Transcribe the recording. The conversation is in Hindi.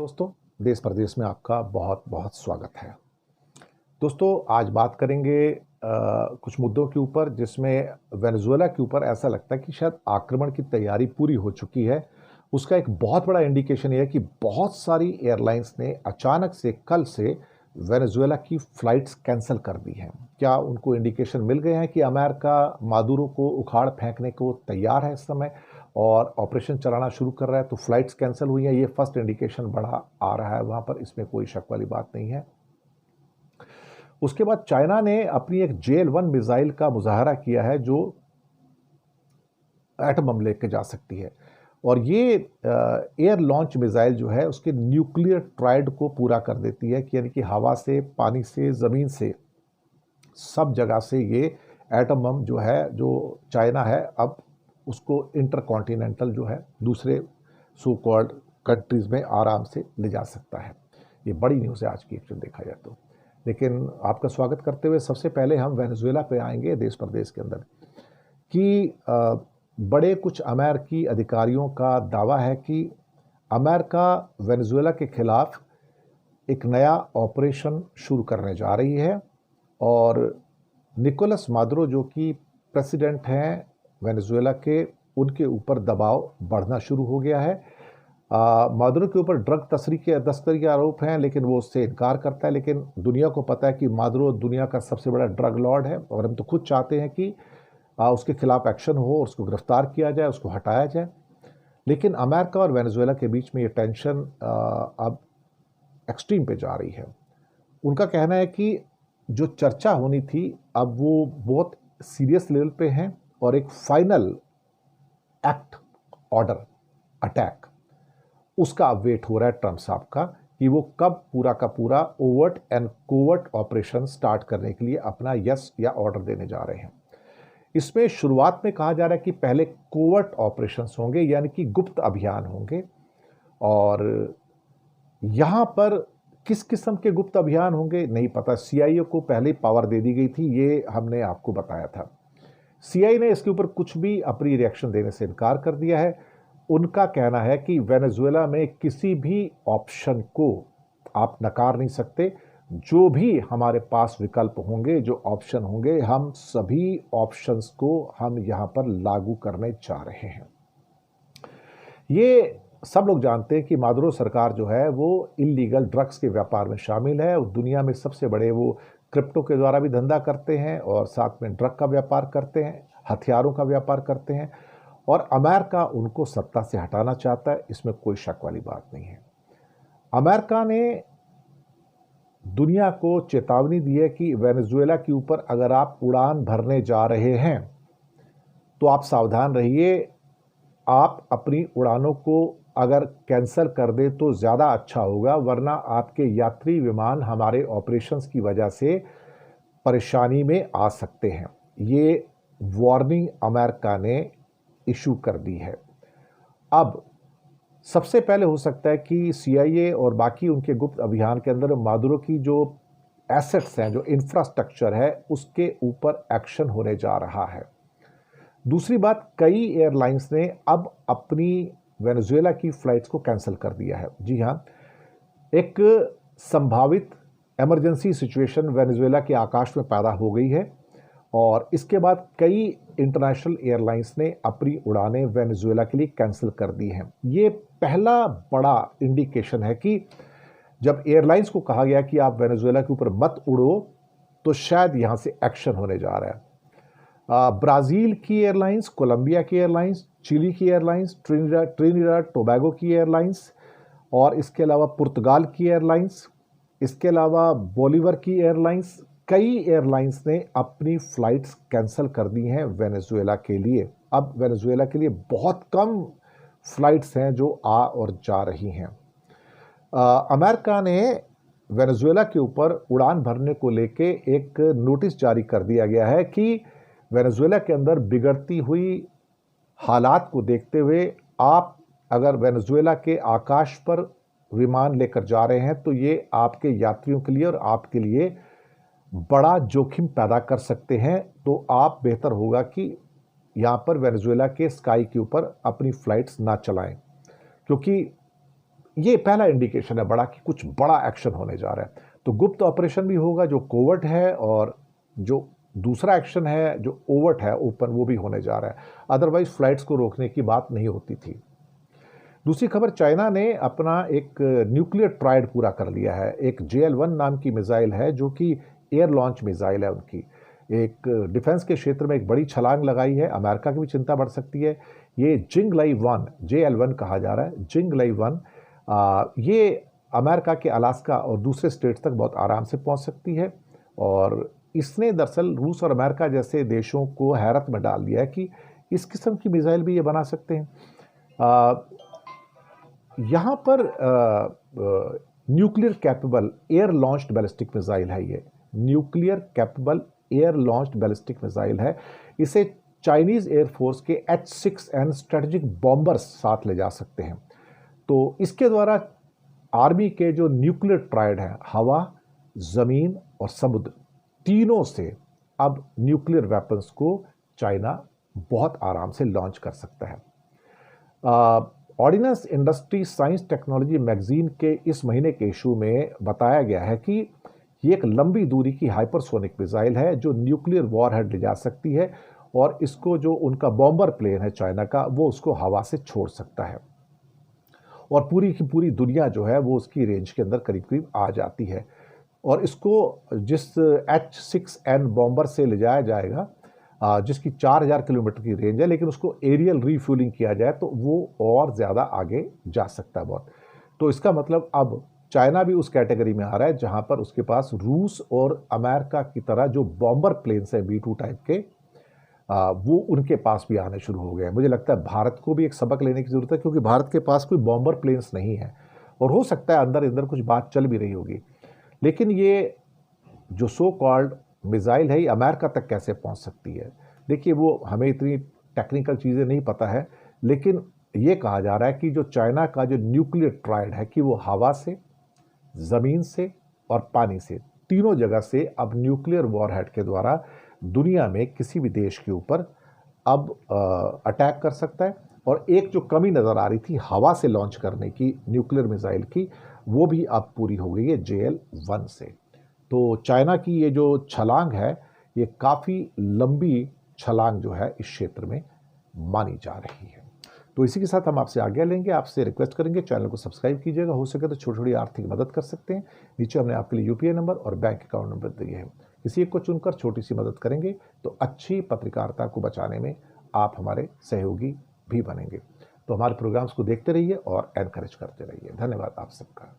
दोस्तों, देश प्रदेश में आपका बहुत बहुत स्वागत है। दोस्तों, आज बात करेंगे कुछ मुद्दों के ऊपर जिसमें वेनेजुएला के ऊपर ऐसा लगता है कि शायद आक्रमण की तैयारी पूरी हो चुकी है। उसका एक बहुत बड़ा इंडिकेशन ये है कि बहुत सारी एयरलाइंस ने अचानक से कल से वेनेजुएला की फ्लाइट्स कैंसिल कर दी हैं। क्या उनको इंडिकेशन मिल गए हैं कि अमेरिका मादुरो को उखाड़ फेंकने को तैयार है इस समय और ऑपरेशन चलाना शुरू कर रहा है, तो फ्लाइट्स कैंसिल हुई हैं? ये फर्स्ट इंडिकेशन बड़ा आ रहा है वहाँ पर, इसमें कोई शक वाली बात नहीं है। उसके बाद चाइना ने अपनी एक JL-1 मिसाइल का मुजाहरा किया है जो एटम बम लेके जा सकती है, और ये एयर लॉन्च मिसाइल जो है उसके न्यूक्लियर ट्रायड को पूरा कर देती है, कि यानी कि हवा से, पानी से, ज़मीन से, सब जगह से ये एटम बम जो है, जो चाइना है, अब उसको इंटरकॉन्टिनेंटल जो है दूसरे सो कॉल्ड कंट्रीज़ में आराम से ले जा सकता है। ये बड़ी न्यूज़ है आज की एक्चुअली देखा जाए तो। लेकिन आपका स्वागत करते हुए सबसे पहले हम वेनेजुएला पे आएंगे देश प्रदेश के अंदर, कि बड़े कुछ अमेरिकी अधिकारियों का दावा है कि अमेरिका वेनेजुएला के खिलाफ एक नया ऑपरेशन शुरू करने जा रही है, और निकोलस मादुरो जो कि प्रेसिडेंट हैं वेनेजुएला के, उनके ऊपर दबाव बढ़ना शुरू हो गया है। मादुरो के ऊपर ड्रग तस्करी के आरोप हैं, लेकिन वो उससे इनकार करता है। लेकिन दुनिया को पता है कि मादुरो दुनिया का सबसे बड़ा ड्रग लॉर्ड है, और हम तो खुद चाहते हैं कि उसके खिलाफ एक्शन हो, उसको गिरफ्तार किया जाए, उसको हटाया जाए। लेकिन अमेरिका और वेनेजुएला के बीच में ये टेंशन अब एक्सट्रीम पे जा रही है। उनका कहना है कि जो चर्चा होनी थी अब वो बहुत सीरियस लेवल पे हैं, और एक फाइनल एक्ट ऑर्डर अटैक उसका अब वेट हो रहा है ट्रंप साहब का, कि वो कब पूरा का पूरा overt and covert operation start करने के लिए अपना यस या ऑर्डर देने जा रहे हैं। इसमें शुरुआत में कहा जा रहा है कि पहले कोवर्ट ऑपरेशंस होंगे, यानी कि गुप्त अभियान होंगे, और यहाँ पर किस किस्म के गुप्त अभियान होंगे नहीं पता। CIA को पहले पावर दे दी गई थी, ये हमने आपको बताया था। CIA ने इसके ऊपर कुछ भी अपनी रिएक्शन देने से इनकार कर दिया है। उनका कहना है कि वेनेजुएला में किसी भी ऑप्शन को आप नकार नहीं सकते। जो भी हमारे पास विकल्प होंगे, जो ऑप्शन होंगे, हम सभी ऑप्शंस को हम यहाँ पर लागू करने जा रहे हैं। ये सब लोग जानते हैं कि मादुरो सरकार जो है वो इल्लीगल ड्रग्स के व्यापार में शामिल है, और दुनिया में सबसे बड़े वो क्रिप्टो के द्वारा भी धंधा करते हैं, और साथ में ड्रग का व्यापार करते हैं, हथियारों का व्यापार करते हैं, और अमेरिका उनको सत्ता से हटाना चाहता है। इसमें कोई शक वाली बात नहीं है। अमेरिका ने दुनिया को चेतावनी दी है कि वेनेजुएला के ऊपर अगर आप उड़ान भरने जा रहे हैं तो आप सावधान रहिए। आप अपनी उड़ानों को अगर कैंसिल कर दे तो ज़्यादा अच्छा होगा, वरना आपके यात्री विमान हमारे ऑपरेशंस की वजह से परेशानी में आ सकते हैं। ये वार्निंग अमेरिका ने इशू कर दी है। अब सबसे पहले हो सकता है कि CIA और बाकी उनके गुप्त अभियान के अंदर मादुरो की जो एसेट्स हैं, जो इंफ्रास्ट्रक्चर है, उसके ऊपर एक्शन होने जा रहा है। दूसरी बात, कई एयरलाइंस ने अब अपनी वेनेजुएला की फ्लाइट्स को कैंसिल कर दिया है। जी हाँ, एक संभावित इमरजेंसी सिचुएशन वेनेजुएला के आकाश में पैदा हो गई है, और इसके बाद कई इंटरनेशनल एयरलाइंस ने अपनी उड़ानें वेनेजुएला के लिए कैंसिल कर दी हैं। ये पहला बड़ा इंडिकेशन है कि जब एयरलाइंस को कहा गया कि आप वेनेजुएला के ऊपर मत उड़ो, तो शायद यहाँ से एक्शन होने जा रहा है। ब्राज़ील की एयरलाइंस, कोलंबिया की एयरलाइंस, चिली की एयरलाइंस, ट्रिनिडाड टोबैगो की एयरलाइंस, और इसके अलावा पुर्तगाल की एयरलाइंस, इसके अलावा बोलीवर की एयरलाइंस, कई एयरलाइंस ने अपनी फ़्लाइट्स कैंसिल कर दी हैं वेनेजुएला के लिए। अब वेनेजुएला के लिए बहुत कम फ़्लाइट्स हैं जो आ और जा रही हैं। अमेरिका ने वेनेजुएला के ऊपर उड़ान भरने को लेके एक नोटिस जारी कर दिया गया है कि वेनेजुएला के अंदर बिगड़ती हुई हालात को देखते हुए आप अगर वेनेजुएला के आकाश पर विमान लेकर जा रहे हैं तो ये आपके यात्रियों के लिए और आपके लिए बड़ा जोखिम पैदा कर सकते हैं। तो आप बेहतर होगा कि यहाँ पर वेनेजुएला के स्काई के ऊपर अपनी फ्लाइट्स ना चलाएं, क्योंकि ये पहला इंडिकेशन है बड़ा कि कुछ बड़ा एक्शन होने जा रहा है। तो गुप्त ऑपरेशन भी होगा जो कोवर्ट है, और जो दूसरा एक्शन है जो ओवर्ट है, ओपन, वो भी होने जा रहा है। अदरवाइज फ्लाइट्स को रोकने की बात नहीं होती थी। दूसरी खबर, चाइना ने अपना एक न्यूक्लियर ट्रायड पूरा कर लिया है। एक JL-1 नाम की मिसाइल है जो कि एयर लॉन्च मिसाइल है उनकी। एक डिफेंस के क्षेत्र में एक बड़ी छलांग लगाई है। अमेरिका की भी चिंता बढ़ सकती है। ये जिंगलाई-1 JL-1 कहा जा रहा है। जिंगलाई-1 ये अमेरिका के अलास्का और दूसरे स्टेट्स तक बहुत आराम से पहुंच सकती है, और इसने दरअसल रूस और अमेरिका जैसे देशों को हैरत में डाल दिया है कि इस किस्म की मिसाइल भी ये बना सकते हैं। यहाँ पर nuclear capable air launched ballistic missile है। ये nuclear capable air launched ballistic missile है। इसे चाइनीज एयरफोर्स के H-6N स्ट्रेटेजिक बॉम्बर्स साथ ले जा सकते हैं। तो इसके द्वारा आर्मी के जो न्यूक्लियर ट्रायड है, हवा, जमीन और समुद्र, तीनों से अब न्यूक्लियर वेपन्स को चाइना बहुत आराम से लॉन्च कर सकता है। Ordnance industry science technology magazine के इस महीने के इशू में बताया गया है कि ये एक लंबी दूरी की हाइपरसोनिक मिसाइल है जो न्यूक्लियर वॉरहेड ले जा सकती है, और इसको जो उनका बॉम्बर प्लेन है चाइना का, वो उसको हवा से छोड़ सकता है, और पूरी की पूरी दुनिया जो है वो उसकी रेंज के अंदर करीब करीब आ जाती है। और इसको जिस H-6N बॉम्बर से ले जाया जाएगा, जिसकी 4000 किलोमीटर की रेंज है, लेकिन उसको एरियल रीफ्यूलिंग किया जाए तो वो और ज़्यादा आगे जा सकता है बहुत। तो इसका मतलब अब चाइना भी उस कैटेगरी में आ रहा है जहां पर उसके पास रूस और अमेरिका की तरह जो बॉम्बर प्लेन्स हैं B-2 टाइप के, वो उनके पास भी आने शुरू हो गए। मुझे लगता है भारत को भी एक सबक लेने की ज़रूरत है, क्योंकि भारत के पास कोई बॉम्बर प्लेन्स नहीं है, और हो सकता है अंदर अंदर कुछ बात चल भी रही होगी। लेकिन ये जो सो कॉल्ड मिसाइल है, ये अमेरिका तक कैसे पहुंच सकती है? देखिए, वो हमें इतनी टेक्निकल चीज़ें नहीं पता है, लेकिन ये कहा जा रहा है कि जो चाइना का जो न्यूक्लियर ट्रायड है कि वो हवा से, ज़मीन से और पानी से, तीनों जगह से अब न्यूक्लियर वॉरहेड के द्वारा दुनिया में किसी भी देश के ऊपर अब अटैक कर सकता है। और एक जो कमी नज़र आ रही थी हवा से लॉन्च करने की न्यूक्लियर मिसाइल की, वो भी अब पूरी हो गई है JL-1 से। तो चाइना की ये जो छलांग है, ये काफ़ी लंबी छलांग जो है इस क्षेत्र में मानी जा रही है। तो इसी के साथ हम आपसे आज्ञा लेंगे, आपसे रिक्वेस्ट करेंगे चैनल को सब्सक्राइब कीजिएगा, हो सके तो छोटी छोटी आर्थिक मदद कर सकते हैं। नीचे हमने आपके लिए UPI नंबर और बैंक अकाउंट नंबर दिए हैं, किसी एक को चुनकर छोटी सी मदद करेंगे तो अच्छी पत्रकारिता को बचाने में आप हमारे सहयोगी भी बनेंगे। तो हमारे प्रोग्राम्स को देखते रहिए और एनकरेज करते रहिए। धन्यवाद आप सबका।